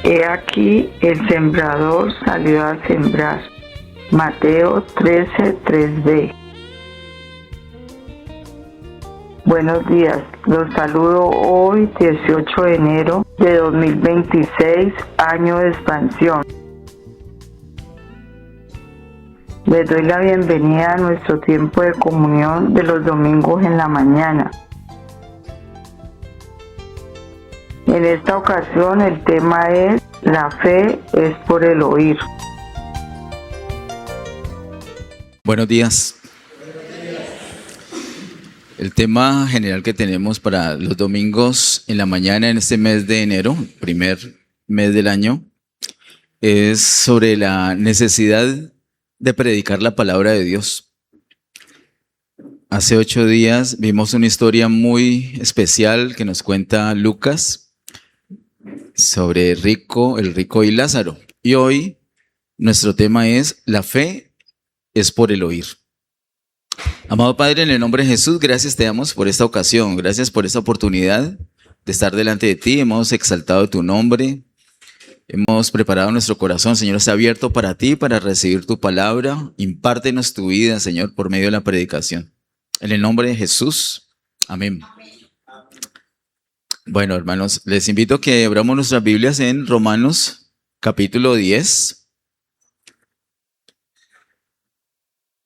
He aquí el sembrador salió a sembrar. Mateo 13:3b. Buenos días, los saludo hoy 18 de enero de 2026, año de expansión. Les doy la bienvenida a nuestro tiempo de comunión de los domingos en la mañana. En esta ocasión el tema es la fe es por el oír. Buenos días. El tema general que tenemos para los domingos en la mañana en este mes de enero, primer mes del año, es sobre la necesidad de predicar la palabra de Dios. Hace 8 días vimos una historia muy especial que nos cuenta Lucas sobre el rico y Lázaro. Y hoy nuestro tema es la fe es por el oír. Amado Padre, en el nombre de Jesús, gracias te damos por esta ocasión, gracias por esta oportunidad de estar delante de ti. Hemos exaltado tu nombre, hemos preparado nuestro corazón, Señor, está abierto para ti, para recibir tu palabra. Impártenos tu vida, Señor, por medio de la predicación. En el nombre de Jesús, amén. Bueno, hermanos, les invito a que abramos nuestras Biblias en Romanos capítulo 10.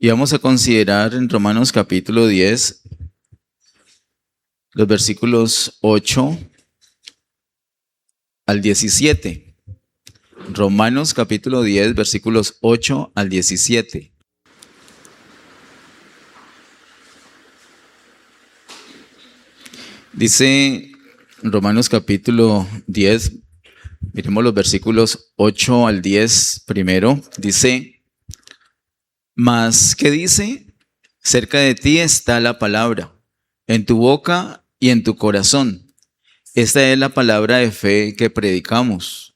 Y vamos a considerar en Romanos capítulo 10 los versículos 8 al 17. Romanos capítulo 10, versículos 8 al 17. Dice Romanos capítulo 10, miremos los versículos 8 al 10 primero. Dice: Mas, ¿qué dice? Cerca de ti está la palabra, en tu boca y en tu corazón. Esta es la palabra de fe que predicamos.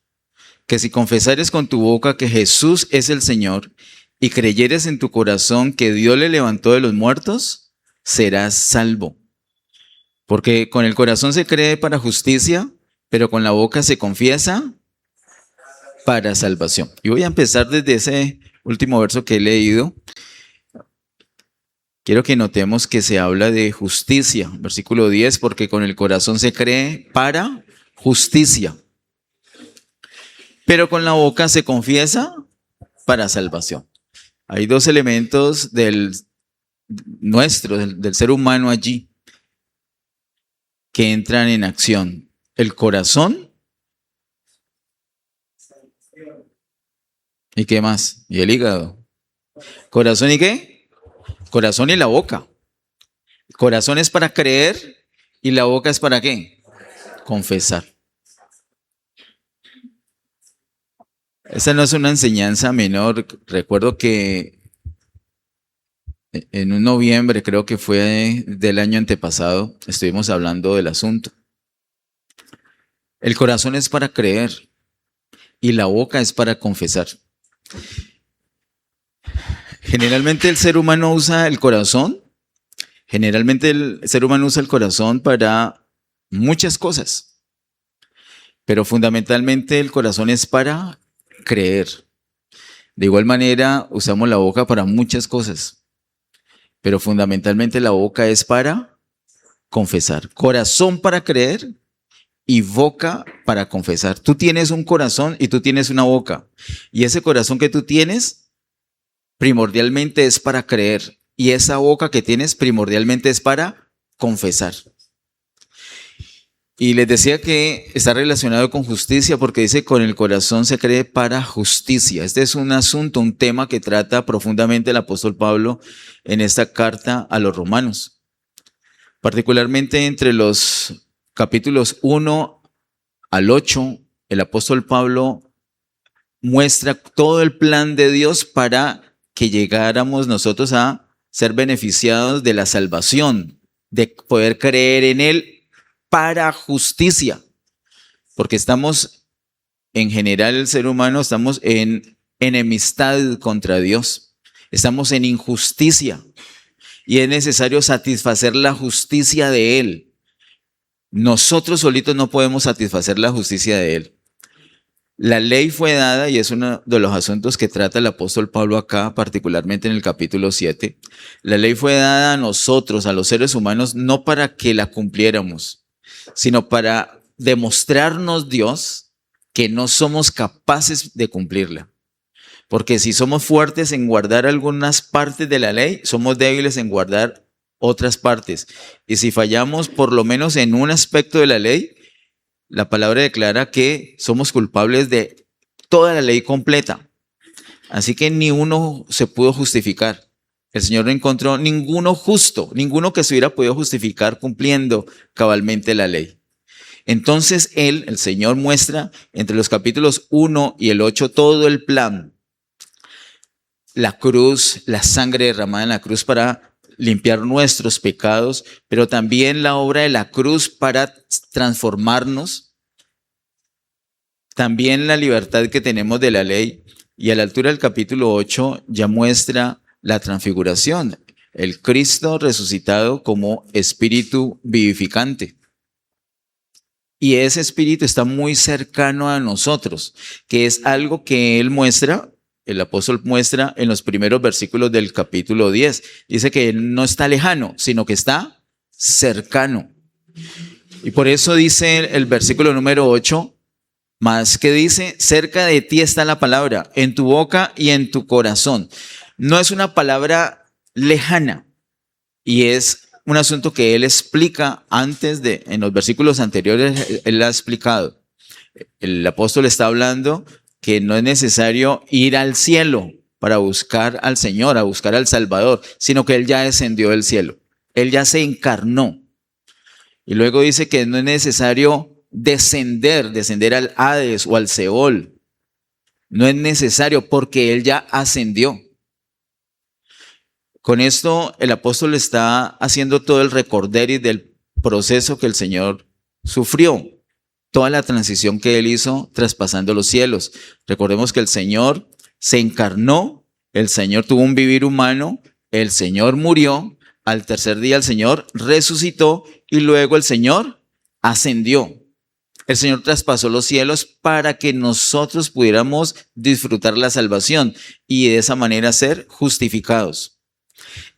Que si confesares con tu boca que Jesús es el Señor y creyeres en tu corazón que Dios le levantó de los muertos, serás salvo. Porque con el corazón se cree para justicia, pero con la boca se confiesa para salvación. Y voy a empezar desde ese último verso que he leído. Quiero que notemos que se habla de justicia. Versículo 10, porque con el corazón se cree para justicia, pero con la boca se confiesa para salvación. Hay dos elementos del ser humano allí que entran en acción: el corazón y ¿qué más? Y el hígado. ¿Corazón y qué? Corazón y la boca. El corazón es para creer y la boca es para ¿qué? Confesar. Esa no es una enseñanza menor. Recuerdo que en un noviembre, creo que fue del año antepasado, estuvimos hablando del asunto. El corazón es para creer y la boca es para confesar. Generalmente el ser humano usa el corazón. Generalmente el ser humano usa el corazón para muchas cosas. Pero fundamentalmente el corazón es para creer. De igual manera usamos la boca para muchas cosas. Pero fundamentalmente la boca es para confesar. Corazón para creer y boca para confesar. Tú tienes un corazón y tú tienes una boca. Y ese corazón que tú tienes primordialmente es para creer. Y esa boca que tienes primordialmente es para confesar. Y les decía que está relacionado con justicia porque dice con el corazón se cree para justicia. Este es un asunto, un tema que trata profundamente el apóstol Pablo en esta carta a los romanos. Particularmente entre los capítulos 1 al 8, el apóstol Pablo muestra todo el plan de Dios para que llegáramos nosotros a ser beneficiados de la salvación, de poder creer en Él para justicia. Porque estamos, en general el ser humano, estamos en enemistad contra Dios. Estamos en injusticia. Y es necesario satisfacer la justicia de Él. Nosotros solitos no podemos satisfacer la justicia de Él. La ley fue dada, y es uno de los asuntos que trata el apóstol Pablo acá, particularmente en el capítulo 7. La ley fue dada a nosotros, a los seres humanos, no para que la cumpliéramos, sino para demostrarnos Dios que no somos capaces de cumplirla. Porque si somos fuertes en guardar algunas partes de la ley, somos débiles en guardar otras partes. Y si fallamos por lo menos en un aspecto de la ley, la palabra declara que somos culpables de toda la ley completa. Así que ni uno se pudo justificar. El Señor no encontró ninguno justo, ninguno que se hubiera podido justificar cumpliendo cabalmente la ley. Entonces el Señor muestra entre los capítulos 1 y el 8 todo el plan. La cruz, la sangre derramada en la cruz para limpiar nuestros pecados, pero también la obra de la cruz para transformarnos. También la libertad que tenemos de la ley. Y a la altura del capítulo 8 ya muestra la transfiguración, el Cristo resucitado como espíritu vivificante. Y ese espíritu está muy cercano a nosotros, que es algo que él muestra. El apóstol muestra en los primeros versículos del capítulo 10. Dice que él no está lejano, sino que está cercano. Y por eso dice el versículo número 8, más que dice, cerca de ti está la palabra, en tu boca y en tu corazón. No es una palabra lejana, y es un asunto que él explica en los versículos anteriores, él ha explicado. El apóstol está hablando que no es necesario ir al cielo para buscar al Señor, a buscar al Salvador, sino que Él ya descendió del cielo. Él ya se encarnó. Y luego dice que no es necesario descender al Hades o al Seol. No es necesario porque Él ya ascendió. Con esto el apóstol está haciendo todo el recorderis del proceso que el Señor sufrió. Toda la transición que él hizo traspasando los cielos. Recordemos que el Señor se encarnó, el Señor tuvo un vivir humano, el Señor murió, al tercer día el Señor resucitó y luego el Señor ascendió. El Señor traspasó los cielos para que nosotros pudiéramos disfrutar la salvación y de esa manera ser justificados.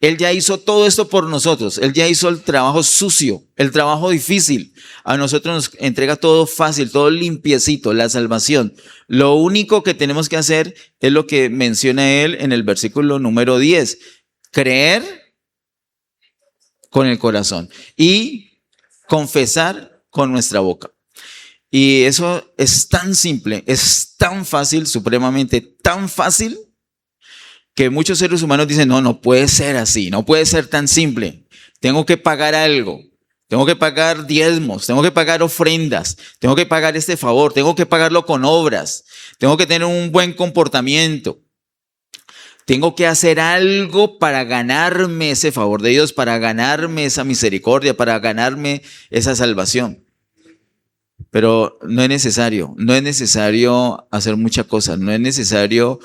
Él ya hizo todo esto por nosotros. Él ya hizo el trabajo sucio, el trabajo difícil. A nosotros nos entrega todo fácil, todo limpiecito, la salvación. Lo único que tenemos que hacer es lo que menciona él en el versículo número 10. Creer con el corazón y confesar con nuestra boca. Y eso es tan simple, es tan fácil, supremamente tan fácil, que muchos seres humanos dicen, no puede ser así, no puede ser tan simple. Tengo que pagar algo, tengo que pagar diezmos, tengo que pagar ofrendas, tengo que pagar este favor, tengo que pagarlo con obras, tengo que tener un buen comportamiento. Tengo que hacer algo para ganarme ese favor de Dios, para ganarme esa misericordia, para ganarme esa salvación. Pero no es necesario hacer muchas cosas, no es necesario...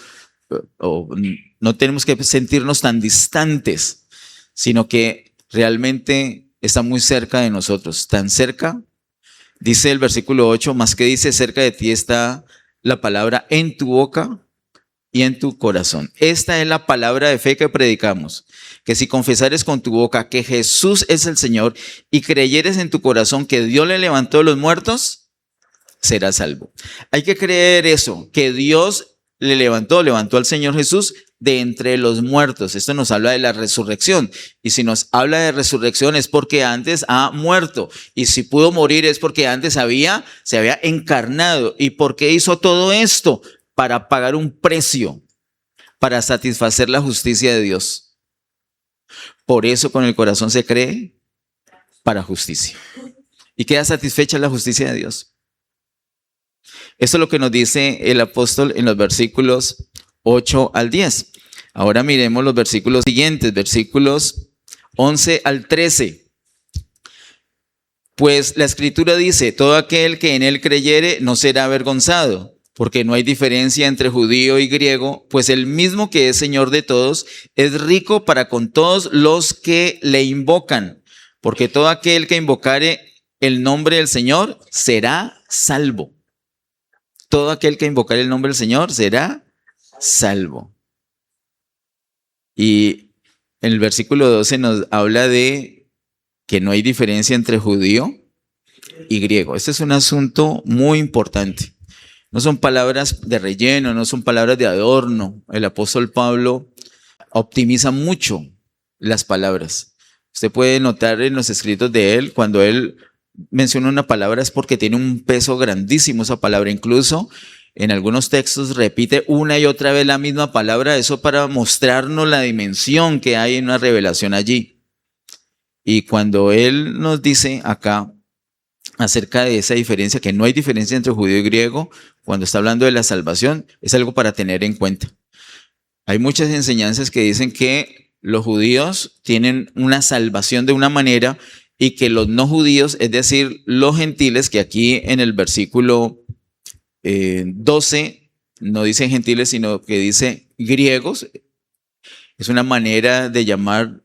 No tenemos que sentirnos tan distantes, sino que realmente está muy cerca de nosotros. Tan cerca, dice el versículo 8, más que dice, cerca de ti está la palabra en tu boca y en tu corazón. Esta es la palabra de fe que predicamos, que si confesares con tu boca que Jesús es el Señor y creyeres en tu corazón que Dios le levantó de los muertos, serás salvo. Hay que creer eso, que Dios levantó al Señor Jesús de entre los muertos. Esto nos habla de la resurrección. Y si nos habla de resurrección es porque antes ha muerto. Y si pudo morir es porque antes se había encarnado. ¿Y por qué hizo todo esto? Para pagar un precio, para satisfacer la justicia de Dios. Por eso con el corazón se cree para justicia. Y queda satisfecha la justicia de Dios. Esto es lo que nos dice el apóstol en los versículos 8 al 10. Ahora miremos los versículos siguientes, versículos 11 al 13. Pues la escritura dice, todo aquel que en él creyere no será avergonzado, porque no hay diferencia entre judío y griego, pues el mismo que es Señor de todos es rico para con todos los que le invocan, porque todo aquel que invocare el nombre del Señor será salvo. todo aquel que invocar el nombre del Señor será salvo. Y en el versículo 12 nos habla de que no hay diferencia entre judío y griego. Este es un asunto muy importante. No son palabras de relleno, no son palabras de adorno. El apóstol Pablo optimiza mucho las palabras. Usted puede notar en los escritos de él, cuando él menciona una palabra es porque tiene un peso grandísimo esa palabra. Incluso en algunos textos repite una y otra vez la misma palabra, eso para mostrarnos la dimensión que hay en una revelación allí. Y cuando él nos dice acá acerca de esa diferencia, que no hay diferencia entre judío y griego, cuando está hablando de la salvación, es algo para tener en cuenta. Hay muchas enseñanzas que dicen que los judíos tienen una salvación de una manera y que los no judíos, es decir, los gentiles, que aquí en el versículo 12 no dice gentiles, sino que dice griegos, es una manera de llamar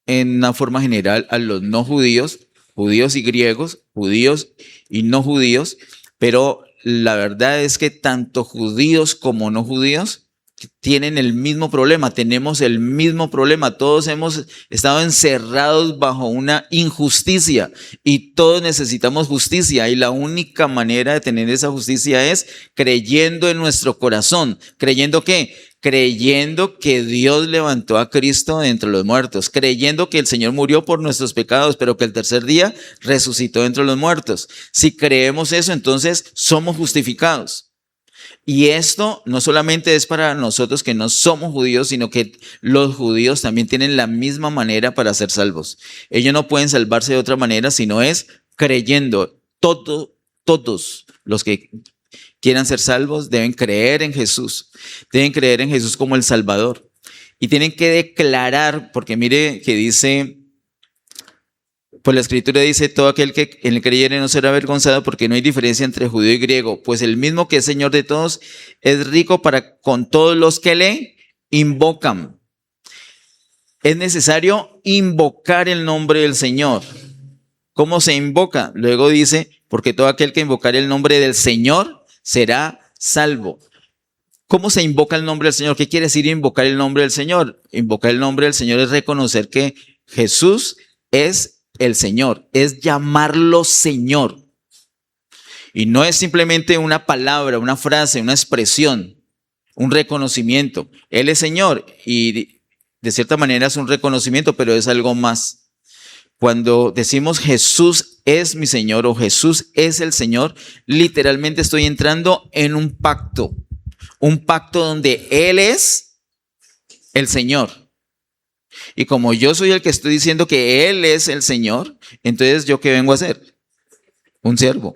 en una forma general a los no judíos, judíos y griegos, judíos y no judíos, pero la verdad es que tanto judíos como no judíos tienen el mismo problema, tenemos el mismo problema, todos hemos estado encerrados bajo una injusticia y todos necesitamos justicia, y la única manera de tener esa justicia es creyendo en nuestro corazón. ¿Creyendo qué? Creyendo que Dios levantó a Cristo de entre los muertos, creyendo que el Señor murió por nuestros pecados, pero que el tercer día resucitó de entre los muertos. Si creemos eso, entonces somos justificados. Y esto no solamente es para nosotros que no somos judíos, sino que los judíos también tienen la misma manera para ser salvos. Ellos no pueden salvarse de otra manera, sino es creyendo. Todos los que quieran ser salvos deben creer en Jesús. Deben creer en Jesús como el Salvador. Y tienen que declarar, porque mire que dice, pues la Escritura dice, todo aquel que en él creyere no será avergonzado, porque no hay diferencia entre judío y griego, pues el mismo que es Señor de todos es rico para con todos los que le invocan. Es necesario invocar el nombre del Señor. ¿Cómo se invoca? Luego dice, porque todo aquel que invocare el nombre del Señor será salvo. ¿Cómo se invoca el nombre del Señor? ¿Qué quiere decir invocar el nombre del Señor? Invocar el nombre del Señor es reconocer que Jesús es el Señor, es llamarlo Señor. Y no es simplemente una palabra, una frase, una expresión, un reconocimiento. Él es Señor y de cierta manera es un reconocimiento, pero es algo más. Cuando decimos Jesús es mi Señor o Jesús es el Señor, literalmente estoy entrando en un pacto donde Él es el Señor. Y como yo soy el que estoy diciendo que Él es el Señor, entonces ¿yo qué vengo a hacer? Un siervo.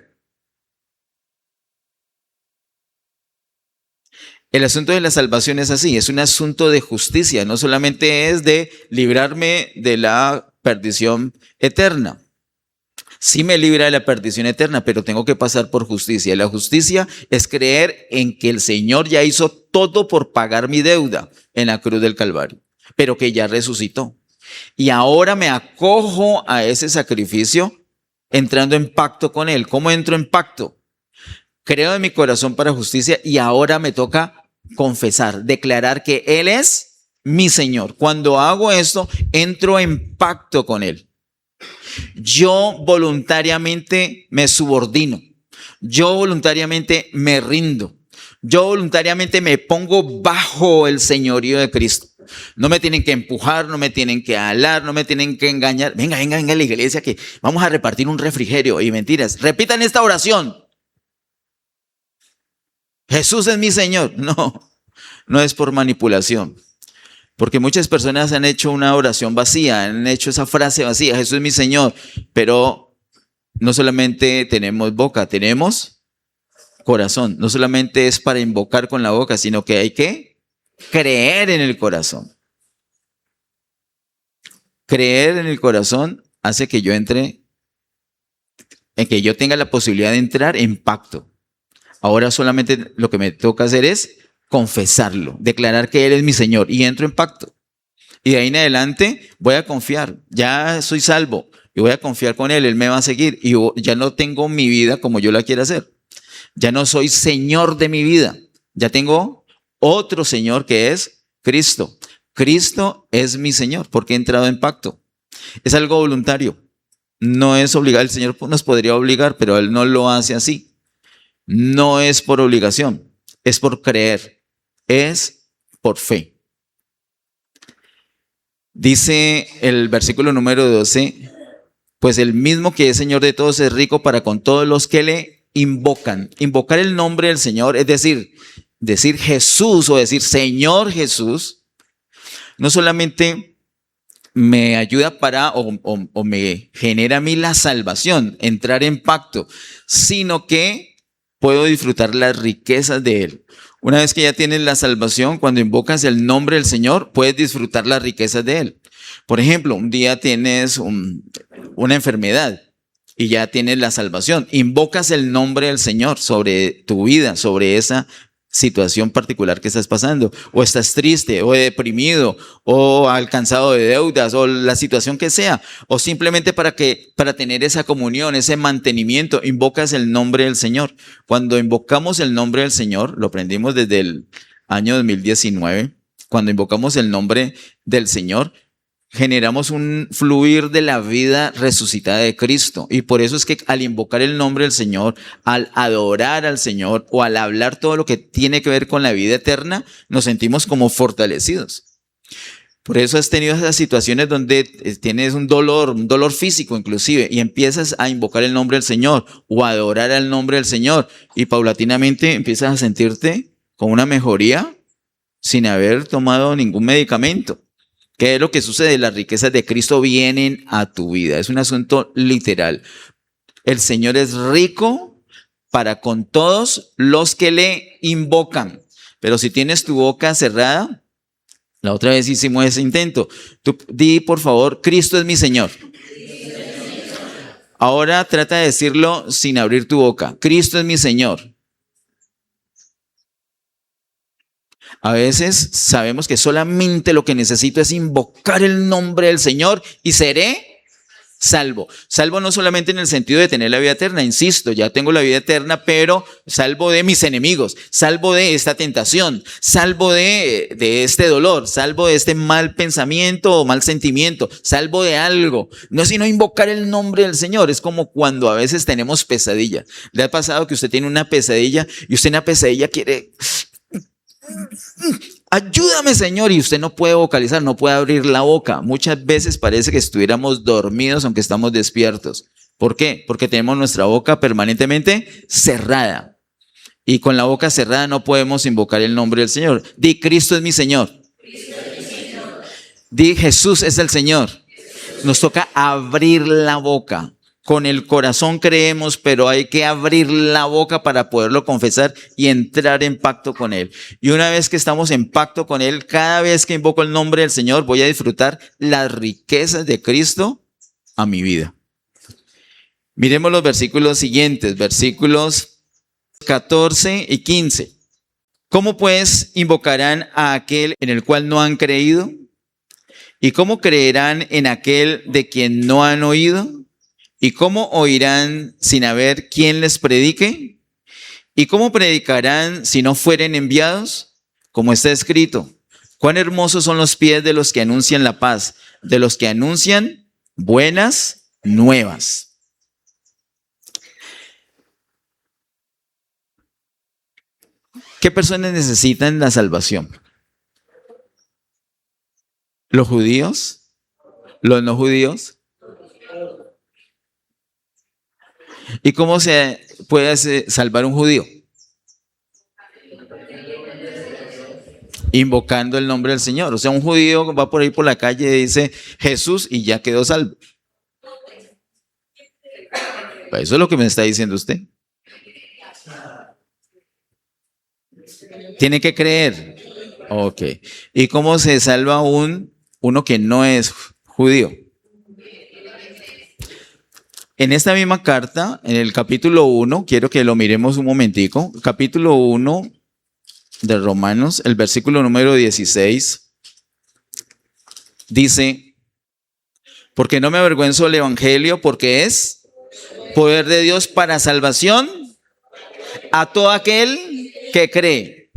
El asunto de la salvación es así, es un asunto de justicia, no solamente es de librarme de la perdición eterna. Sí me libra de la perdición eterna, pero tengo que pasar por justicia. Y la justicia es creer en que el Señor ya hizo todo por pagar mi deuda en la cruz del Calvario, pero que ya resucitó. Y ahora me acojo a ese sacrificio entrando en pacto con Él. ¿Cómo entro en pacto? Creo en mi corazón para justicia y ahora me toca confesar, declarar que Él es mi Señor. Cuando hago esto, entro en pacto con Él. Yo voluntariamente me subordino. Yo voluntariamente me rindo. Yo voluntariamente me pongo bajo el señorío de Cristo. No me tienen que empujar, no me tienen que alar, no me tienen que engañar. Venga a la iglesia que vamos a repartir un refrigerio. Y mentiras, repitan esta oración. Jesús es mi Señor. No es por manipulación. Porque muchas personas han hecho una oración vacía, han hecho esa frase vacía, Jesús es mi Señor. Pero no solamente tenemos boca, tenemos corazón. No solamente es para invocar con la boca, sino que hay que creer en el corazón. Creer en el corazón hace que yo entre, en que yo tenga la posibilidad de entrar en pacto. Ahora solamente lo que me toca hacer es confesarlo, declarar que Él es mi Señor y entro en pacto. Y de ahí en adelante voy a confiar, ya soy salvo y voy a confiar con Él, Él me va a seguir y ya no tengo mi vida como yo la quiero hacer. Ya no soy señor de mi vida. Ya tengo otro Señor que es Cristo. Cristo es mi Señor porque he entrado en pacto. Es algo voluntario. No es obligado. El Señor nos podría obligar, pero Él no lo hace así. No es por obligación, es por creer, es por fe. Dice el versículo número 12, pues el mismo que es Señor de todos es rico para con todos los que le invocan. Invocar el nombre del Señor, es decir Jesús o decir Señor Jesús, no solamente me ayuda para o me genera a mí la salvación, entrar en pacto, sino que puedo disfrutar las riquezas de Él. Una vez que ya tienes la salvación, cuando invocas el nombre del Señor, puedes disfrutar las riquezas de Él. Por ejemplo, un día tienes una enfermedad y ya tienes la salvación. Invocas el nombre del Señor sobre tu vida, sobre esa situación particular que estás pasando, o estás triste, o deprimido, o alcanzado de deudas, o la situación que sea, o simplemente para tener esa comunión, ese mantenimiento, invocas el nombre del Señor. Cuando invocamos el nombre del Señor, lo aprendimos desde el año 2019, cuando invocamos el nombre del Señor, generamos un fluir de la vida resucitada de Cristo. Y por eso es que al invocar el nombre del Señor, al adorar al Señor o al hablar todo lo que tiene que ver con la vida eterna, nos sentimos como fortalecidos. Por eso has tenido esas situaciones donde tienes un dolor físico inclusive, y empiezas a invocar el nombre del Señor o a adorar al nombre del Señor, y paulatinamente empiezas a sentirte con una mejoría sin haber tomado ningún medicamento. ¿Qué es lo que sucede? Las riquezas de Cristo vienen a tu vida. Es un asunto literal. El Señor es rico para con todos los que le invocan. Pero si tienes tu boca cerrada, la otra vez hicimos ese intento. Tú di, por favor, Cristo es mi Señor. Ahora trata de decirlo sin abrir tu boca. Cristo es mi Señor. A veces sabemos que solamente lo que necesito es invocar el nombre del Señor y seré salvo. Salvo no solamente en el sentido de tener la vida eterna, insisto, ya tengo la vida eterna, pero salvo de mis enemigos, salvo de esta tentación, salvo de este dolor, salvo de este mal pensamiento o mal sentimiento, salvo de algo. No es sino invocar el nombre del Señor. Es como cuando a veces tenemos pesadilla. ¿Le ha pasado que usted tiene una pesadilla y usted en la pesadilla quiere... ayúdame, Señor, y usted no puede vocalizar, no puede abrir la boca? Muchas veces parece que estuviéramos dormidos aunque estamos despiertos. ¿Por qué? Porque tenemos nuestra boca permanentemente cerrada, y con la boca cerrada no podemos invocar el nombre del Señor. Di, Cristo es mi Señor. Di, Jesús es el Señor. Nos toca abrir la boca. Con el corazón creemos, pero hay que abrir la boca para poderlo confesar y entrar en pacto con Él. Y una vez que estamos en pacto con Él, cada vez que invoco el nombre del Señor, voy a disfrutar las riquezas de Cristo a mi vida. Miremos los versículos siguientes, versículos 14 y 15. ¿Cómo pues invocarán a aquel en el cual no han creído? ¿Y cómo creerán en aquel de quien no han oído? ¿Y cómo oirán sin haber quien les predique? ¿Y cómo predicarán si no fueren enviados? Como está escrito, cuán hermosos son los pies de los que anuncian la paz, de los que anuncian buenas nuevas. ¿Qué personas necesitan la salvación? ¿Los judíos? ¿Los no judíos? ¿Y cómo se puede salvar un judío? Invocando el nombre del Señor. O sea, un judío va por ahí por la calle y dice Jesús y ya quedó salvo. Eso es lo que me está diciendo usted. Tiene que creer. Ok. ¿Y cómo se salva uno que no es judío? En esta misma carta, en el capítulo 1, quiero que lo miremos un momentico, capítulo 1 de Romanos, el versículo número 16, dice, porque no me avergüenzo del evangelio, porque es poder de Dios para salvación a todo aquel que cree.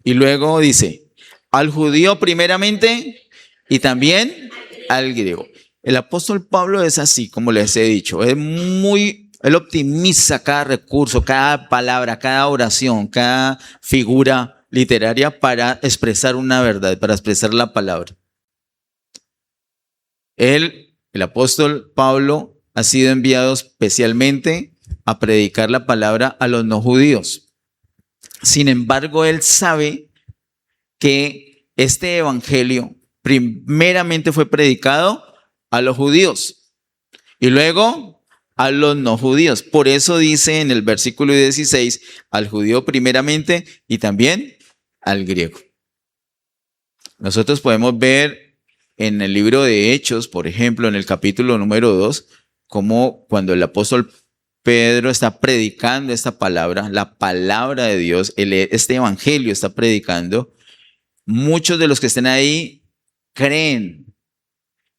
Y luego dice, al judío primeramente y también al griego. El apóstol Pablo es así, como les he dicho, él optimiza cada recurso, cada palabra, cada oración, cada figura literaria para expresar una verdad, para expresar la palabra. El apóstol Pablo, ha sido enviado especialmente a predicar la palabra a los no judíos. Sin embargo, él sabe que este evangelio primeramente fue predicado a los judíos y luego a los no judíos. Por eso dice en el versículo 16, al judío primeramente y también al griego. Nosotros podemos ver en el libro de Hechos, por ejemplo, en el capítulo número 2, cómo cuando el apóstol Pedro está predicando esta palabra, la palabra de Dios, este evangelio está predicando, muchos de los que estén ahí creen.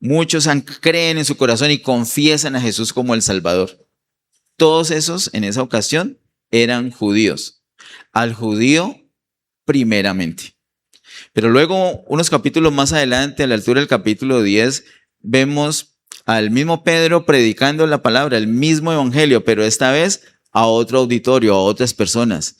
Muchos creen en su corazón y confiesan a Jesús como el Salvador. Todos esos en esa ocasión eran judíos. Al judío primeramente. Pero luego, unos capítulos más adelante, a la altura del capítulo 10, vemos al mismo Pedro predicando la palabra, el mismo evangelio, pero esta vez a otro auditorio, a otras personas.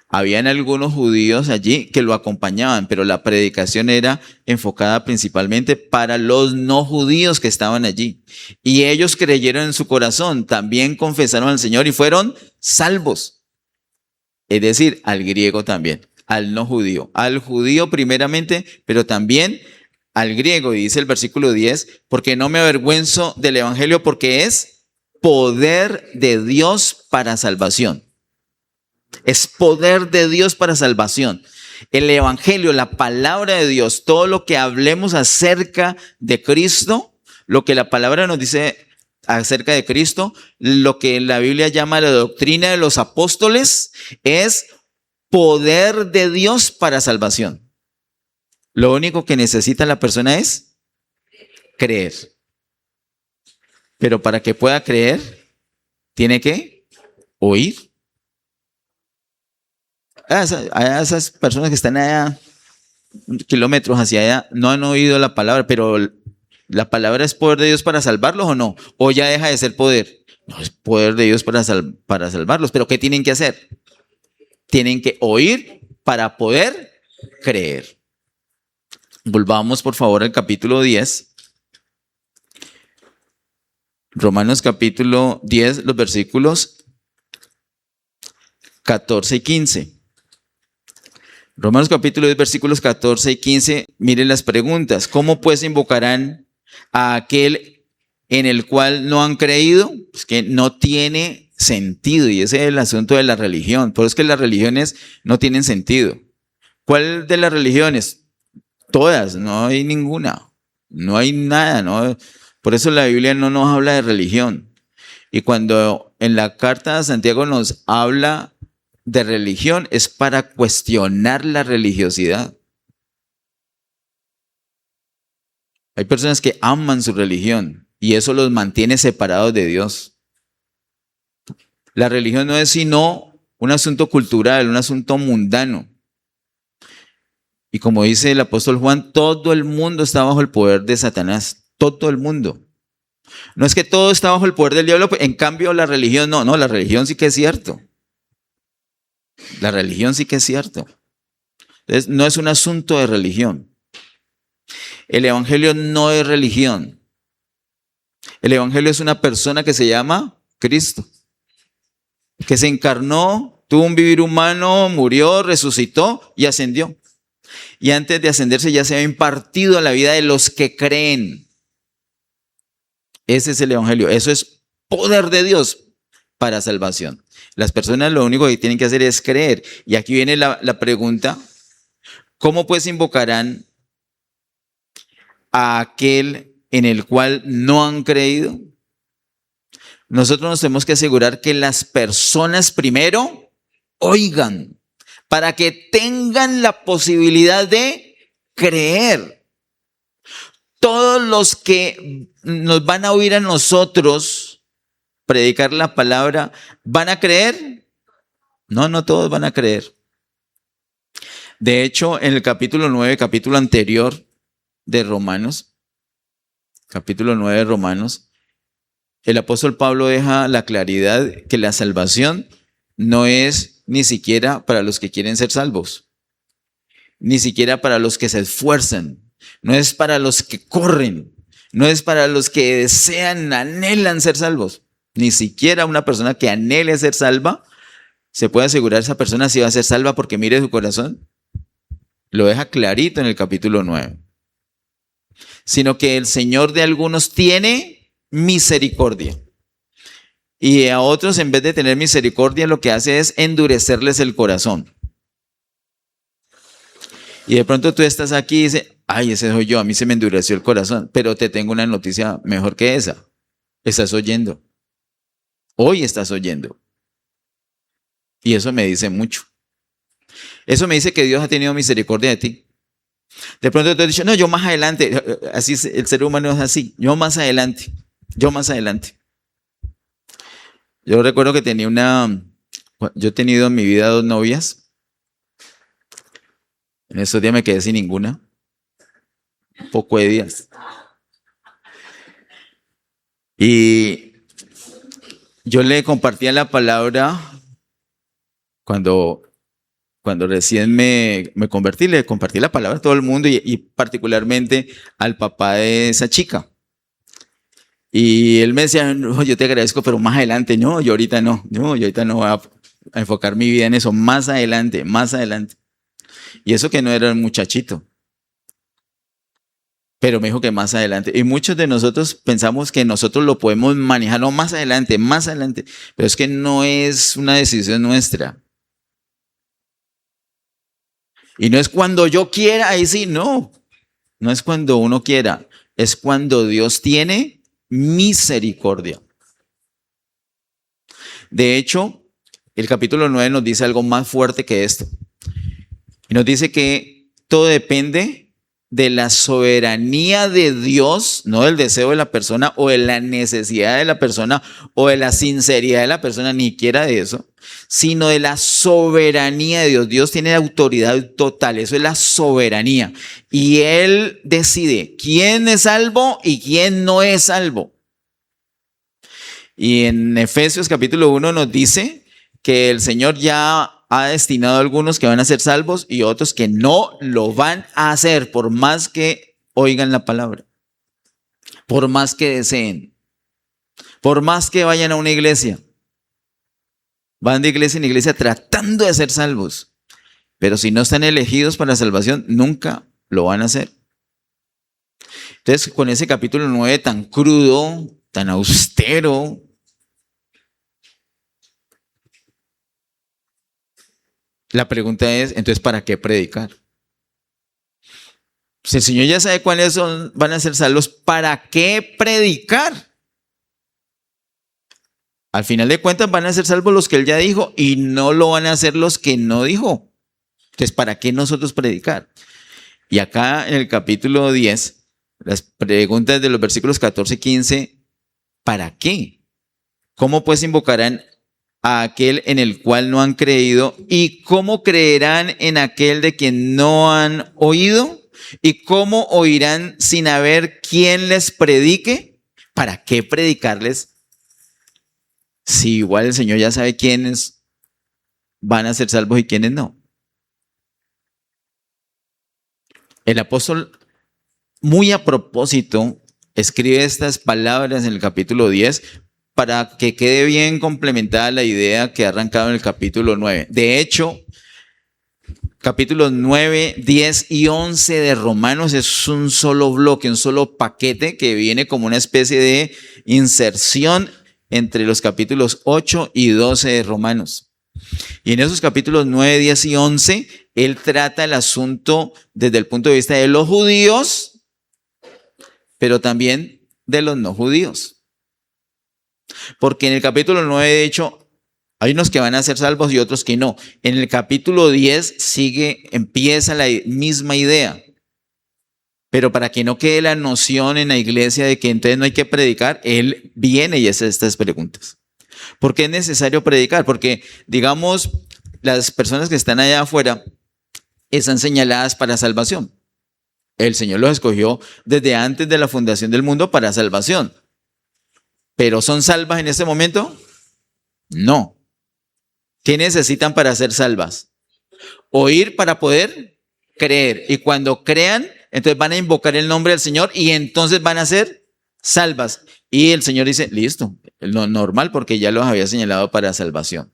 Habían algunos judíos allí que lo acompañaban, pero la predicación era enfocada principalmente para los no judíos que estaban allí. Y ellos creyeron en su corazón, también confesaron al Señor y fueron salvos. Es decir, al griego también, al no judío. Al judío primeramente, pero también al griego. Y dice el versículo 10, porque no me avergüenzo del evangelio porque es poder de Dios para salvación. Es poder de Dios para salvación. El evangelio, la palabra de Dios, todo lo que hablemos acerca de Cristo, lo que la palabra nos dice acerca de Cristo, lo que la Biblia llama la doctrina de los apóstoles, es poder de Dios para salvación. Lo único que necesita la persona es creer. Pero para que pueda creer, tiene que oír. A esas personas que están allá, kilómetros hacia allá, no han oído la palabra, pero ¿la palabra es poder de Dios para salvarlos o no? ¿O ya deja de ser poder? No, es poder de Dios para salvarlos. ¿Pero qué tienen que hacer? Tienen que oír para poder creer. Volvamos por favor al capítulo 10. Romanos capítulo 10, los versículos 14 y 15. Romanos capítulo 10, versículos 14 y 15. Miren las preguntas. ¿Cómo pues invocarán a aquel en el cual no han creído? Pues que no tiene sentido, y ese es el asunto de la religión. Por eso es que las religiones no tienen sentido. ¿Cuál de las religiones? Todas, no hay ninguna. No hay nada, ¿no? Por eso la Biblia no nos habla de religión. Y cuando en la carta de Santiago nos habla de religión, es para cuestionar la religiosidad. Hay personas que aman su religión y eso los mantiene separados de Dios. La religión no es sino un asunto cultural, un asunto mundano. Y como dice el apóstol Juan, todo el mundo está bajo el poder de Satanás. Todo el mundo. No es que todo está bajo el poder del diablo, en cambio la religión no, la religión sí que es cierto. La religión sí que es cierto. Entonces, no es un asunto de religión. El evangelio no es religión. El evangelio es una persona que se llama Cristo, que se encarnó, tuvo un vivir humano, murió, resucitó y ascendió. Y antes de ascenderse ya se había impartido a la vida de los que creen. Ese es el evangelio. Eso es poder de Dios para salvación. Las personas lo único que tienen que hacer es creer. Y aquí viene la pregunta, ¿cómo pues invocarán a aquel en el cual no han creído? Nosotros nos tenemos que asegurar que las personas primero oigan, para que tengan la posibilidad de creer. Todos los que nos van a oír a nosotros predicar la palabra, ¿van a creer? No, no todos van a creer. De hecho, en el capítulo 9, capítulo anterior de Romanos, capítulo 9 de Romanos, el apóstol Pablo deja la claridad que la salvación no es ni siquiera para los que quieren ser salvos, ni siquiera para los que se esfuerzan, no es para los que corren, no es para los que desean, anhelan ser salvos. Ni siquiera una persona que anhele ser salva, se puede asegurar esa persona si va a ser salva porque mire su corazón. Lo deja clarito en el capítulo 9. Sino que el Señor de algunos tiene misericordia. Y a otros, en vez de tener misericordia, lo que hace es endurecerles el corazón. Y de pronto tú estás aquí y dices, ay, ese soy yo, a mí se me endureció el corazón. Pero te tengo una noticia mejor que esa. Estás oyendo. Hoy estás oyendo. Y eso me dice mucho. Eso me dice que Dios ha tenido misericordia de ti. De pronto te has dicho, no, yo más adelante. Así es, el ser humano es así. Yo más adelante. Yo recuerdo que yo he tenido en mi vida 2 novias. En estos días me quedé sin ninguna. Un poco de días. Y yo le compartía la palabra cuando recién me convertí, le compartí la palabra a todo el mundo y particularmente al papá de esa chica. Y él me decía, no, yo te agradezco, pero más adelante, no, yo ahorita no voy a enfocar mi vida en eso, más adelante. Y eso que no era un muchachito. Pero me dijo que más adelante. Y muchos de nosotros pensamos que nosotros lo podemos manejar, no, más adelante. Pero es que no es una decisión nuestra. Y no es cuando yo quiera, ahí sí, no. No es cuando uno quiera, es cuando Dios tiene misericordia. De hecho, el capítulo 9 nos dice algo más fuerte que esto. Y nos dice que todo depende de la soberanía de Dios, no del deseo de la persona o de la necesidad de la persona o de la sinceridad de la persona, ni siquiera de eso, sino de la soberanía de Dios. Dios tiene autoridad total, eso es la soberanía. Y Él decide quién es salvo y quién no es salvo. Y en Efesios capítulo 1 nos dice que el Señor ya ha destinado a algunos que van a ser salvos y otros que no lo van a hacer, por más que oigan la palabra, por más que deseen, por más que vayan a una iglesia. Van de iglesia en iglesia tratando de ser salvos, pero si no están elegidos para la salvación, nunca lo van a hacer. Entonces, con ese capítulo 9 tan crudo, tan austero, la pregunta es, entonces, ¿para qué predicar? Si el Señor ya sabe cuáles van a ser salvos, ¿para qué predicar? Al final de cuentas van a ser salvos los que Él ya dijo y no lo van a hacer los que no dijo. Entonces, ¿para qué nosotros predicar? Y acá en el capítulo 10, las preguntas de los versículos 14 y 15, ¿para qué? ¿Cómo pues invocarán a aquel en el cual no han creído? ¿Y cómo creerán en aquel de quien no han oído? ¿Y cómo oirán sin haber quien les predique? ¿Para qué predicarles si igual el Señor ya sabe quiénes van a ser salvos y quiénes no? El apóstol, muy a propósito, escribe estas palabras en el capítulo 10 para que quede bien complementada la idea que ha arrancado en el capítulo 9. De hecho, capítulos 9, 10 y 11 de Romanos es un solo bloque, un solo paquete que viene como una especie de inserción entre los capítulos 8 y 12 de Romanos. Y en esos capítulos 9, 10 y 11, él trata el asunto desde el punto de vista de los judíos, pero también de los no judíos. Porque en el capítulo 9, de hecho, hay unos que van a ser salvos y otros que no. En el capítulo 10 empieza la misma idea. Pero para que no quede la noción en la iglesia de que entonces no hay que predicar, él viene y hace estas preguntas. ¿Por qué es necesario predicar? Porque, digamos, las personas que están allá afuera están señaladas para salvación. El Señor los escogió desde antes de la fundación del mundo para salvación. ¿Pero son salvas en este momento? No. ¿Qué necesitan para ser salvas? Oír para poder creer. Y cuando crean, entonces van a invocar el nombre del Señor y entonces van a ser salvas. Y el Señor dice, listo, lo normal porque ya los había señalado para salvación.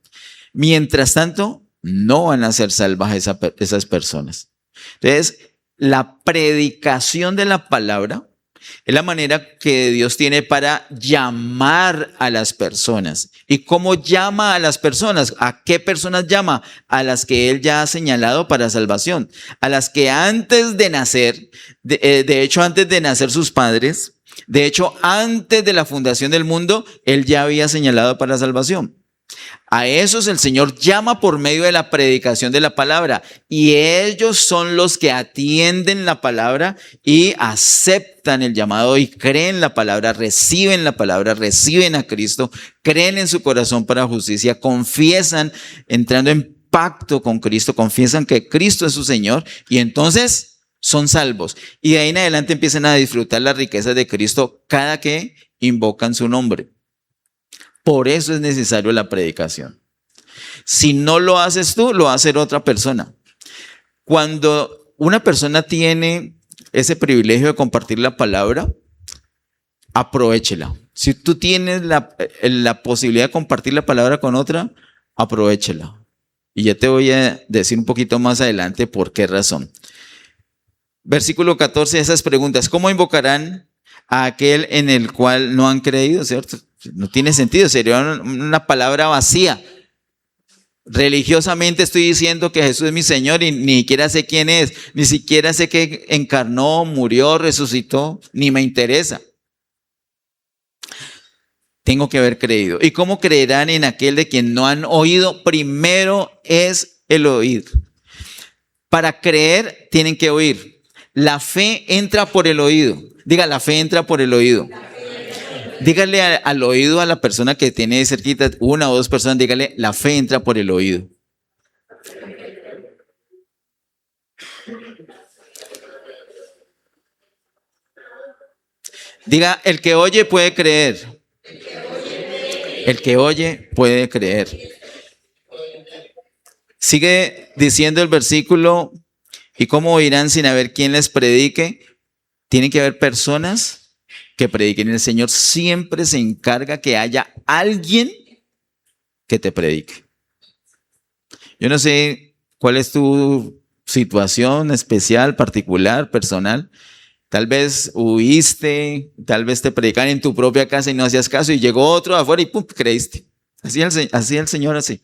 Mientras tanto, no van a ser salvas esas personas. Entonces, la predicación de la palabra es la manera que Dios tiene para llamar a las personas. ¿Y cómo llama a las personas? ¿A qué personas llama? A las que Él ya ha señalado para salvación. A las que antes de nacer, de hecho antes de nacer sus padres, de hecho antes de la fundación del mundo, Él ya había señalado para salvación. A esos el Señor llama por medio de la predicación de la palabra y ellos son los que atienden la palabra y aceptan el llamado y creen la palabra, reciben a Cristo, creen en su corazón para justicia, confiesan entrando en pacto con Cristo, confiesan que Cristo es su Señor y entonces son salvos. Y de ahí en adelante empiezan a disfrutar las riquezas de Cristo cada que invocan su nombre. Por eso es necesario la predicación. Si no lo haces tú, lo va a hacer otra persona. Cuando una persona tiene ese privilegio de compartir la palabra, aprovéchela. Si tú tienes la posibilidad de compartir la palabra con otra, aprovéchela. Y ya te voy a decir un poquito más adelante por qué razón. Versículo 14, esas preguntas. ¿Cómo invocarán a aquel en el cual no han creído? ¿Cierto? No tiene sentido, sería una palabra vacía. Religiosamente estoy diciendo que Jesús es mi Señor y ni siquiera sé quién es, ni siquiera sé que encarnó, murió, resucitó, ni me interesa. Tengo que haber creído. ¿Y cómo creerán en aquel de quien no han oído? Primero es el oír. Para creer tienen que oír. La fe entra por el oído. Diga, la fe entra por el oído. Dígale al oído a la persona que tiene cerquita, una o dos personas, dígale, la fe entra por el oído. Diga, el que oye puede creer. El que oye puede creer. Sigue diciendo el versículo, ¿y cómo oirán sin haber quien les predique? Tienen que haber personas que prediquen. El Señor siempre se encarga que haya alguien que te predique. Yo no sé cuál es tu situación especial, particular, personal. Tal vez huiste, tal vez te predican en tu propia casa y no hacías caso y llegó otro afuera y ¡pum! Creíste. Así el Señor así.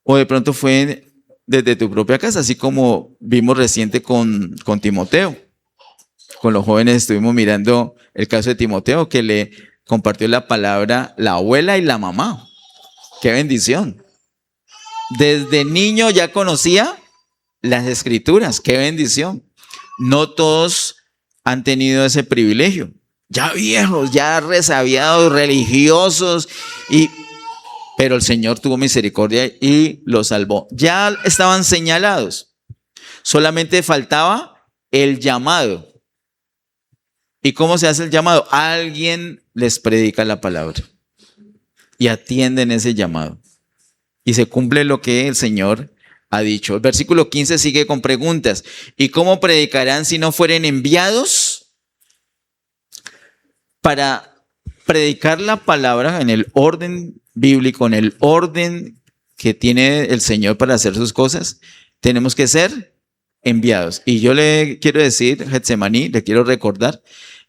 O de pronto fue desde tu propia casa, así como vimos reciente con Timoteo. Con los jóvenes estuvimos mirando el caso de Timoteo, que le compartió la palabra la abuela y la mamá. ¡Qué bendición! Desde niño ya conocía las escrituras. ¡Qué bendición! No todos han tenido ese privilegio. Ya viejos, ya resabiados, religiosos, pero el Señor tuvo misericordia y los salvó. Ya estaban señalados. Solamente faltaba el llamado. ¿Y cómo se hace el llamado? Alguien les predica la palabra y atienden ese llamado. Y se cumple lo que el Señor ha dicho. El versículo 15 sigue con preguntas. ¿Y cómo predicarán si no fueren enviados? Para predicar la palabra en el orden bíblico, en el orden que tiene el Señor para hacer sus cosas, tenemos que ser enviados. Y yo le quiero decir, Getsemaní, le quiero recordar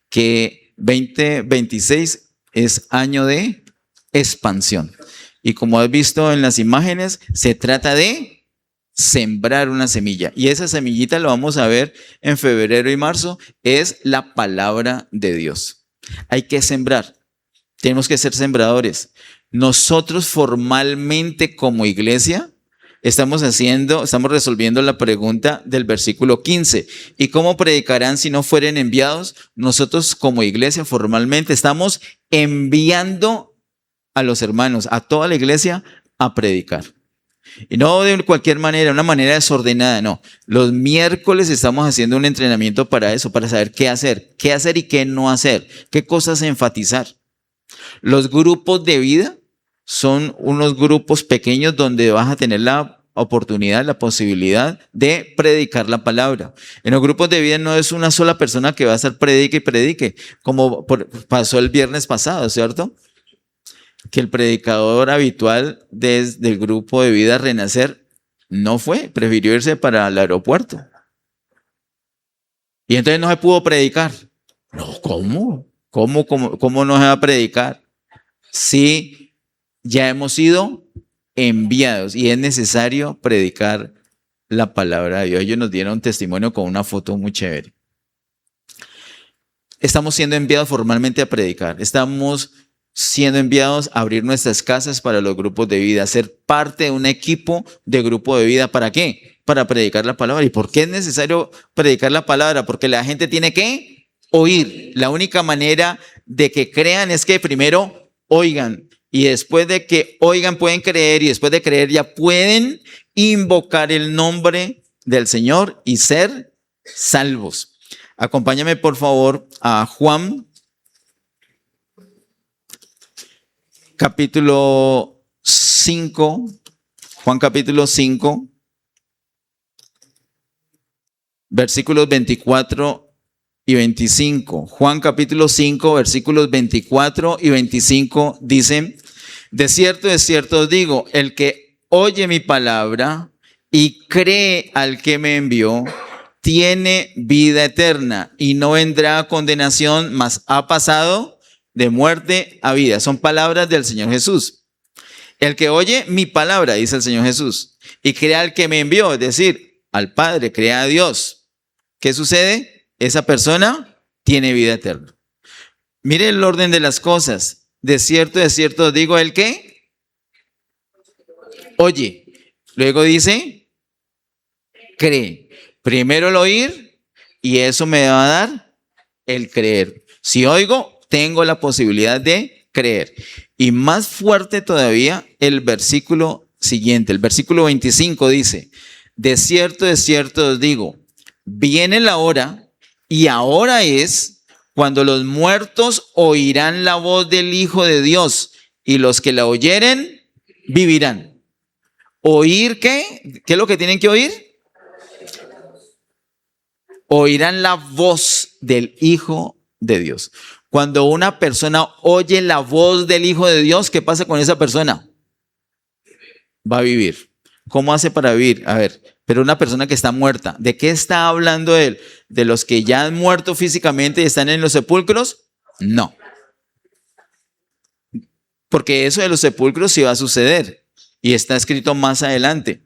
que 2026 es año de expansión. Y como has visto en las imágenes, se trata de sembrar una semilla. Y esa semillita lo vamos a ver en febrero y marzo, es la palabra de Dios. Hay que sembrar. Tenemos que ser sembradores. Nosotros formalmente como iglesia estamos resolviendo la pregunta del versículo 15. ¿Y cómo predicarán si no fueren enviados? Nosotros como iglesia formalmente estamos enviando a los hermanos, a toda la iglesia, a predicar. Y no de cualquier manera, una manera desordenada, no. Los miércoles estamos haciendo un entrenamiento para eso, para saber qué hacer y qué no hacer, qué cosas enfatizar. Los grupos de vida son unos grupos pequeños donde vas a tener la oportunidad, la posibilidad de predicar la palabra. En los grupos de vida no es una sola persona que va a estar predique y predique, como pasó el viernes pasado, ¿cierto? Que el predicador habitual del grupo de vida Renacer no fue, prefirió irse para el aeropuerto. Y entonces no se pudo predicar. No, ¿cómo? ¿Cómo no se va a predicar? Sí, ya hemos sido enviados y es necesario predicar la palabra de Dios. Ellos nos dieron testimonio con una foto muy chévere. Estamos siendo enviados formalmente a predicar. Estamos siendo enviados a abrir nuestras casas para los grupos de vida, ser parte de un equipo de grupo de vida. ¿Para qué? Para predicar la palabra. ¿Y por qué es necesario predicar la palabra? Porque la gente tiene que oír. La única manera de que crean es que primero oigan. Y después de que oigan pueden creer, y después de creer ya pueden invocar el nombre del Señor y ser salvos. Acompáñame por favor a Juan capítulo 5, Juan capítulo 5, versículos 24 y 25. Juan capítulo 5, versículos 24 y 25 dicen: de cierto os digo, el que oye mi palabra y cree al que me envió, tiene vida eterna y no vendrá a condenación, mas ha pasado de muerte a vida. Son palabras del Señor Jesús. El que oye mi palabra, dice el Señor Jesús, y cree al que me envió, es decir, al Padre, cree a Dios. ¿Qué sucede? Esa persona tiene vida eterna. Mire el orden de las cosas. De cierto os digo, el que oye. Luego dice, cree. Primero el oír y eso me va a dar el creer. Si oigo, tengo la posibilidad de creer. Y más fuerte todavía el versículo siguiente. El versículo 25 dice, de cierto os digo, viene la hora y ahora es cuando los muertos oirán la voz del Hijo de Dios y los que la oyeren vivirán. ¿Oír qué? ¿Qué es lo que tienen que oír? Oirán la voz del Hijo de Dios. Cuando una persona oye la voz del Hijo de Dios, ¿qué pasa con esa persona? Va a vivir. ¿Cómo hace para vivir? A ver, pero una persona que está muerta, ¿de qué está hablando él? ¿De los que ya han muerto físicamente y están en los sepulcros? No. Porque eso de los sepulcros sí va a suceder y está escrito más adelante.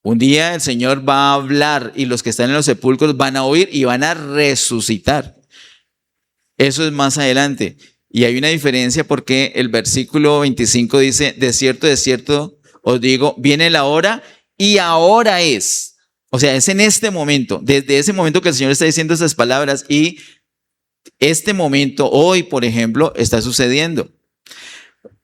Un día el Señor va a hablar y los que están en los sepulcros van a oír y van a resucitar. Eso es más adelante. Y hay una diferencia porque el versículo 25 dice, de cierto os digo, viene la hora y ahora es. O sea, es en este momento, desde ese momento que el Señor está diciendo esas palabras y este momento, hoy por ejemplo, está sucediendo.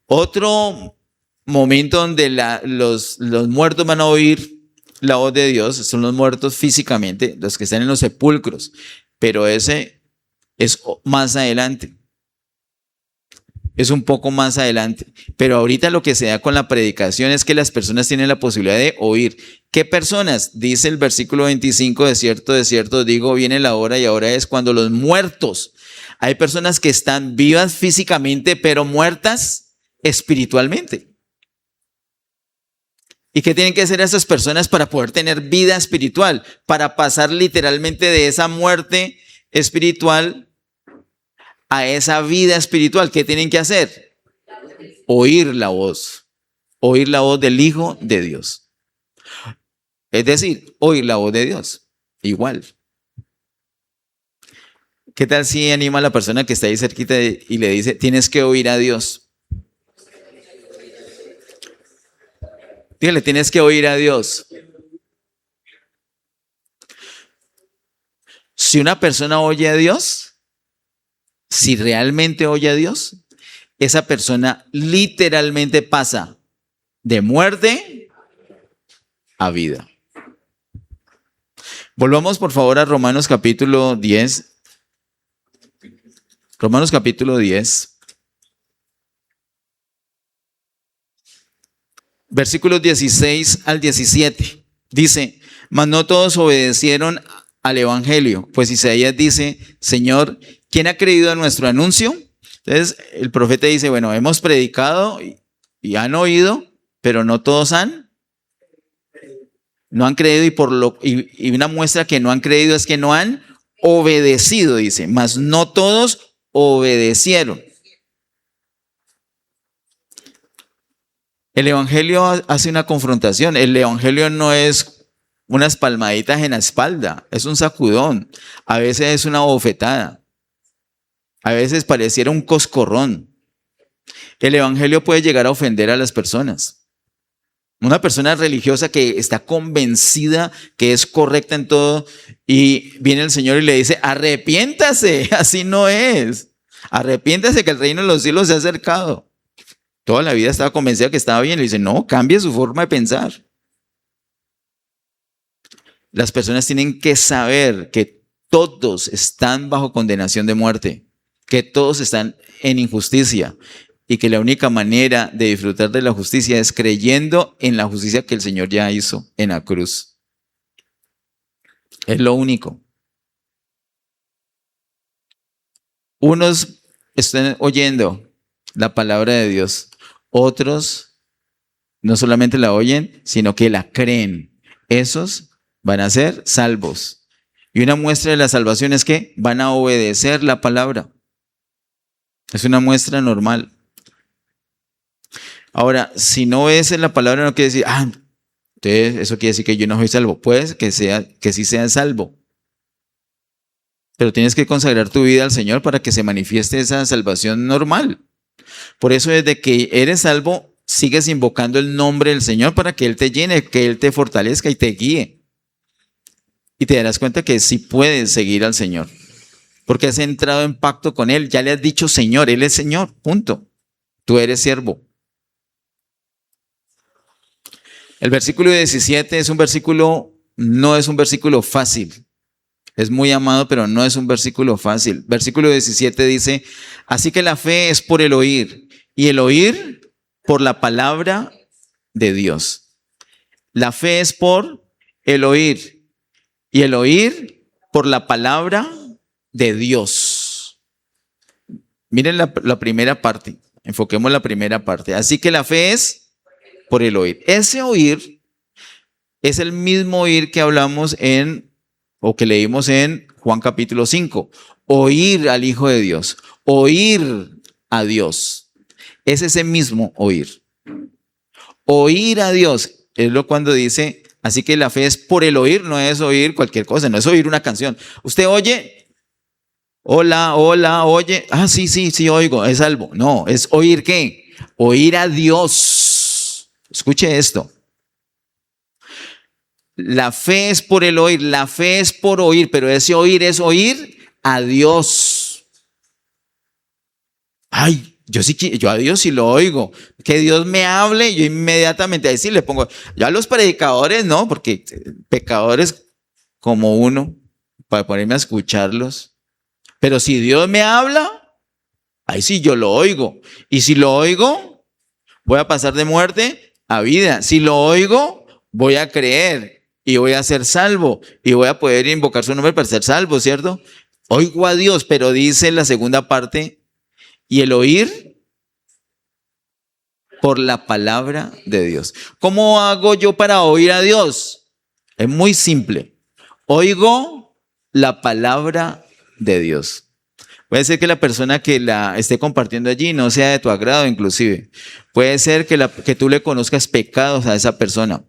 Otro momento donde los muertos van a oír la voz de Dios son los muertos físicamente, los que están en los sepulcros, pero ese es más adelante. Es un poco más adelante. Pero ahorita lo que se da con la predicación es que las personas tienen la posibilidad de oír. ¿Qué personas? Dice el versículo 25, de cierto, digo, viene la hora y ahora es cuando los muertos. Hay personas que están vivas físicamente, pero muertas espiritualmente. ¿Y qué tienen que hacer esas personas para poder tener vida espiritual? Para pasar literalmente de esa muerte espiritual a esa vida espiritual. ¿Qué tienen que hacer? Oír la voz del Hijo de Dios. Es decir, oír la voz de Dios. Igual. ¿Qué tal si anima a la persona que está ahí cerquita y le dice, tienes que oír a Dios? Dígale, tienes que oír a Dios. Si una persona oye a Dios, si realmente oye a Dios, esa persona literalmente pasa de muerte a vida. Volvamos por favor a Romanos capítulo 10. Romanos capítulo 10. Versículos 16 al 17. Dice, mas no todos obedecieron al evangelio, pues Isaías dice, Señor, ¿quién ha creído a nuestro anuncio? Entonces el profeta dice, bueno, hemos predicado y han oído, pero no todos no han creído y una muestra que no han creído es que no han obedecido, dice, mas no todos obedecieron. El evangelio hace una confrontación. El evangelio no es unas palmaditas en la espalda, es un sacudón. A veces es una bofetada. A veces pareciera un coscorrón. El evangelio puede llegar a ofender a las personas. Una persona religiosa que está convencida que es correcta en todo y viene el Señor y le dice, arrepiéntase, así no es. Arrepiéntase que el reino de los cielos se ha acercado. Toda la vida estaba convencida que estaba bien. Le dice, no, cambie su forma de pensar. Las personas tienen que saber que todos están bajo condenación de muerte, que todos están en injusticia y que la única manera de disfrutar de la justicia es creyendo en la justicia que el Señor ya hizo en la cruz. Es lo único. Unos están oyendo la palabra de Dios, otros no solamente la oyen, sino que la creen. Esos van a ser salvos. Y una muestra de la salvación es que van a obedecer la palabra. Es una muestra normal. Ahora, si no obedeces la palabra, no quiere decir, entonces eso quiere decir que yo no soy salvo. Puede que sí sea salvo. Pero tienes que consagrar tu vida al Señor para que se manifieste esa salvación normal. Por eso desde que eres salvo, sigues invocando el nombre del Señor para que Él te llene, que Él te fortalezca y te guíe. Y te darás cuenta que sí puedes seguir al Señor. Porque has entrado en pacto con Él. Ya le has dicho Señor, Él es Señor, punto. Tú eres siervo. El versículo 17 no es un versículo fácil. Es muy amado, pero no es un versículo fácil. Versículo 17 dice, así que la fe es por el oír, y el oír por la palabra de Dios. La fe es por el oír, y el oír por la palabra de Dios. Miren la primera parte, enfoquemos la primera parte. Así que la fe es por el oír. Ese oír es el mismo oír que hablamos o que leímos en Juan capítulo 5. Oír al Hijo de Dios, oír a Dios. Es ese mismo oír. Oír a Dios es lo cuando dice, así que la fe es por el oír, no es oír cualquier cosa, no es oír una canción. Usted oye, hola, oye, sí, oigo, es salvo. No, es oír ¿qué? Oír a Dios. Escuche esto. La fe es por el oír, la fe es por oír, pero ese oír es oír a Dios. Yo a Dios sí lo oigo. Que Dios me hable, yo inmediatamente ahí sí le pongo. Yo a los predicadores no, porque pecadores como uno, para ponerme a escucharlos. Pero si Dios me habla, ahí sí yo lo oigo. Y si lo oigo, voy a pasar de muerte a vida. Si lo oigo, voy a creer. Y voy a ser salvo. Y voy a poder invocar su nombre para ser salvo, ¿cierto? Oigo a Dios, pero dice la segunda parte, y el oír por la palabra de Dios. ¿Cómo hago yo para oír a Dios? Es muy simple. Oigo la palabra de Dios. Puede ser que la persona que la esté compartiendo allí no sea de tu agrado inclusive. Puede ser que tú le conozcas pecados a esa persona.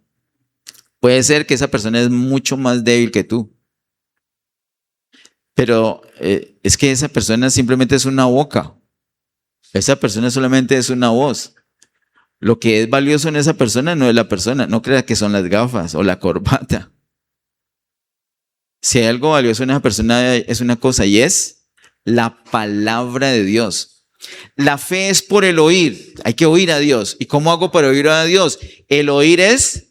Puede ser que esa persona es mucho más débil que tú. Pero es que esa persona simplemente es una boca. Esa persona solamente es una voz. Lo que es valioso en esa persona no es la persona. No creas que son las gafas o la corbata. Si hay algo valioso en esa persona es una cosa y es la palabra de Dios. La fe es por el oír. hay que oír a Dios. ¿Y cómo hago para oír a Dios? El oír es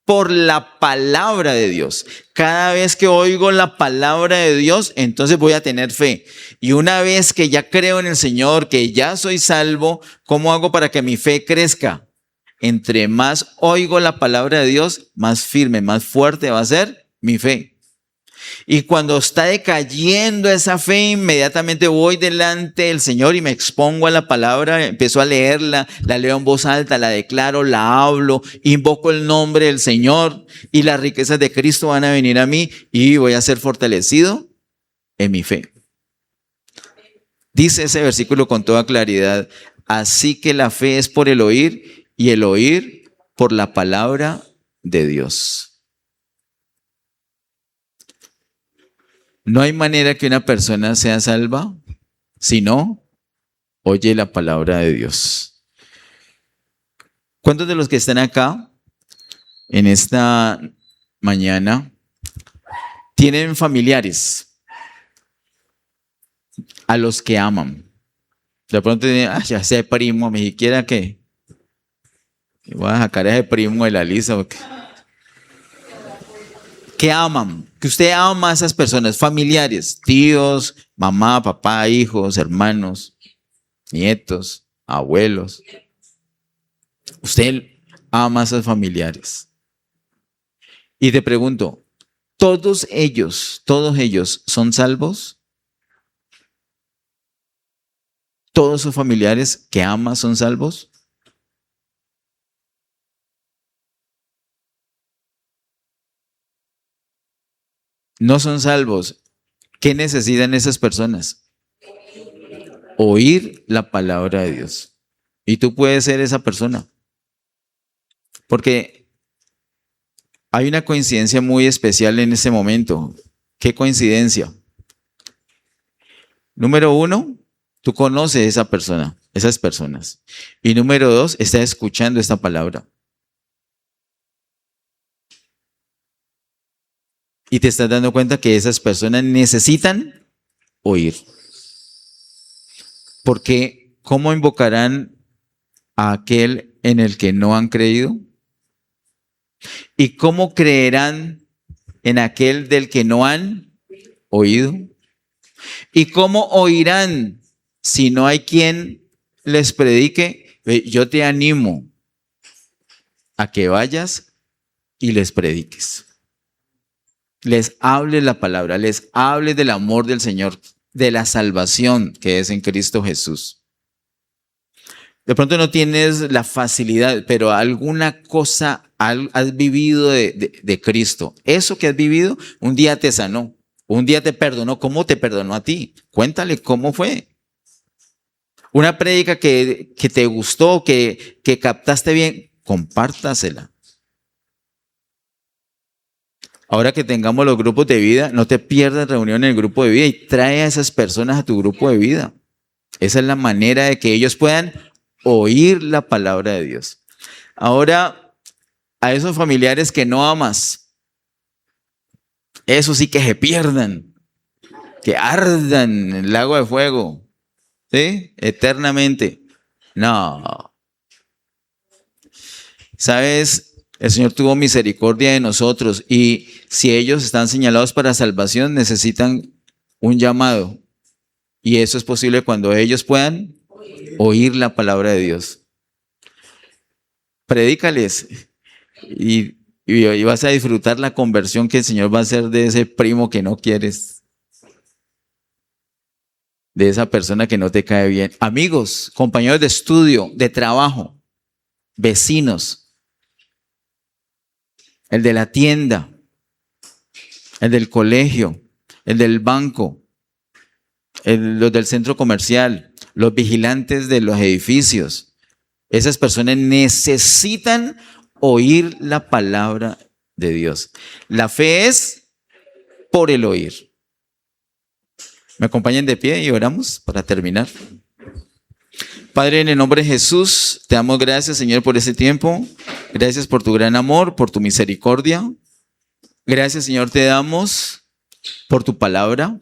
por la palabra de Dios. Cada vez que oigo la palabra de Dios, entonces voy a tener fe. Y una vez que ya creo en el Señor, que ya soy salvo, ¿cómo hago para que mi fe crezca? Entre más oigo la palabra de Dios, más firme, más fuerte va a ser mi fe. Y cuando está decayendo esa fe, inmediatamente voy delante del Señor y me expongo a la palabra, empiezo a leerla, la leo en voz alta, la declaro, la hablo, invoco el nombre del Señor y las riquezas de Cristo van a venir a mí y voy a ser fortalecido en mi fe. Dice ese versículo con toda claridad, así que la fe es por el oír y el oír por la palabra de Dios. No hay manera que una persona sea salva si no oye la palabra de Dios. ¿Cuántos de los que están acá en esta mañana tienen familiares a los que aman? De pronto dicen, ya sé primo, ni siquiera que voy a sacar a ese primo de la lista. Que aman, que usted ama a esas personas, familiares, tíos, mamá, papá, hijos, hermanos, nietos, abuelos. Usted ama a esos familiares. Y te pregunto, ¿todos ellos son salvos? ¿Todos sus familiares que ama son salvos? No son salvos. ¿Qué necesitan esas personas? Oír la palabra de Dios. Y tú puedes ser esa persona. Porque hay una coincidencia muy especial en ese momento. ¿Qué coincidencia? Número 1, tú conoces a esa persona, esas personas. Y número 2, estás escuchando esta palabra. Y te estás dando cuenta que esas personas necesitan oír. Porque ¿cómo invocarán a aquel en el que no han creído? ¿Y cómo creerán en aquel del que no han oído? ¿Y cómo oirán si no hay quien les predique? Yo te animo a que vayas y les prediques. Les hables la palabra, les hables del amor del Señor, de la salvación que es en Cristo Jesús. De pronto no tienes la facilidad, pero alguna cosa has vivido de Cristo. Eso que has vivido, un día te sanó, un día te perdonó. ¿Cómo te perdonó a ti? Cuéntale cómo fue. Una prédica que te gustó, que captaste bien, compártasela. Ahora que tengamos los grupos de vida, no te pierdas reunión en el grupo de vida y trae a esas personas a tu grupo de vida. Esa es la manera de que ellos puedan oír la palabra de Dios. Ahora, a esos familiares que no amas, eso sí que se pierdan, que ardan en el lago de fuego, ¿sí? Eternamente. No. ¿Sabes? El Señor tuvo misericordia de nosotros y si ellos están señalados para salvación, necesitan un llamado. Y eso es posible cuando ellos puedan oír la palabra de Dios. Predícales y vas a disfrutar la conversión que el Señor va a hacer de ese primo que no quieres, de esa persona que no te cae bien. Amigos, compañeros de estudio, de trabajo, vecinos. El de la tienda, el del colegio, el del banco, los del centro comercial, los vigilantes de los edificios. Esas personas necesitan oír la palabra de Dios. La fe es por el oír. ¿Me acompañan de pie y oramos para terminar? Padre, en el nombre de Jesús, te damos gracias, Señor, por ese tiempo. Gracias por tu gran amor, por tu misericordia. Gracias, Señor, te damos por tu palabra.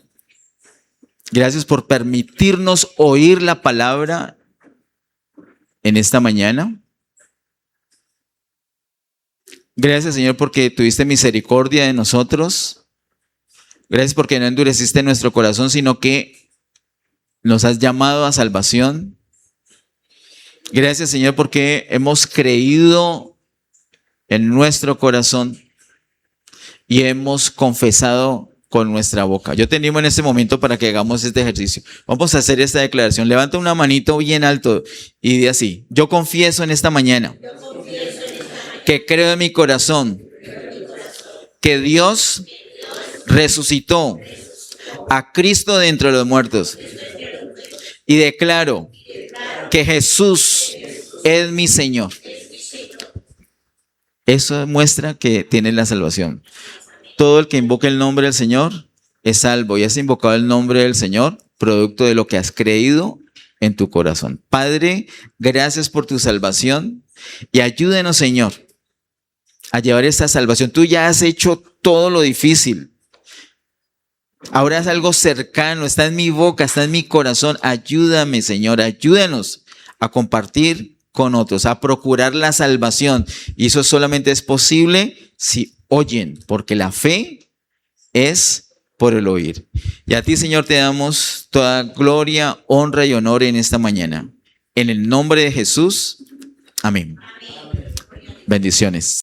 Gracias por permitirnos oír la palabra en esta mañana. Gracias, Señor, porque tuviste misericordia de nosotros. Gracias porque no endureciste nuestro corazón, sino que nos has llamado a salvación. Gracias, Señor, porque hemos creído en nuestro corazón y hemos confesado con nuestra boca. Yo te animo en este momento para que hagamos este ejercicio. Vamos a hacer esta declaración. Levanta una manito bien alto y di así: yo confieso en esta mañana que creo en mi corazón que Dios resucitó a Cristo de entre los muertos y declaro que Jesús es mi Señor. Eso demuestra que tienes la salvación. Todo el que invoque el nombre del Señor es salvo, y has invocado el nombre del Señor producto de lo que has creído en tu corazón. Padre, gracias por tu salvación y ayúdenos, Señor, a llevar esta salvación. Tú ya has hecho todo lo difícil. Ahora es algo cercano, está en mi boca, está en mi corazón. Ayúdame, Señor, ayúdanos a compartir con otros, a procurar la salvación. Y eso solamente es posible si oyen, porque la fe es por el oír. Y a ti, Señor, te damos toda gloria, honra y honor en esta mañana. En el nombre de Jesús, amén. Bendiciones.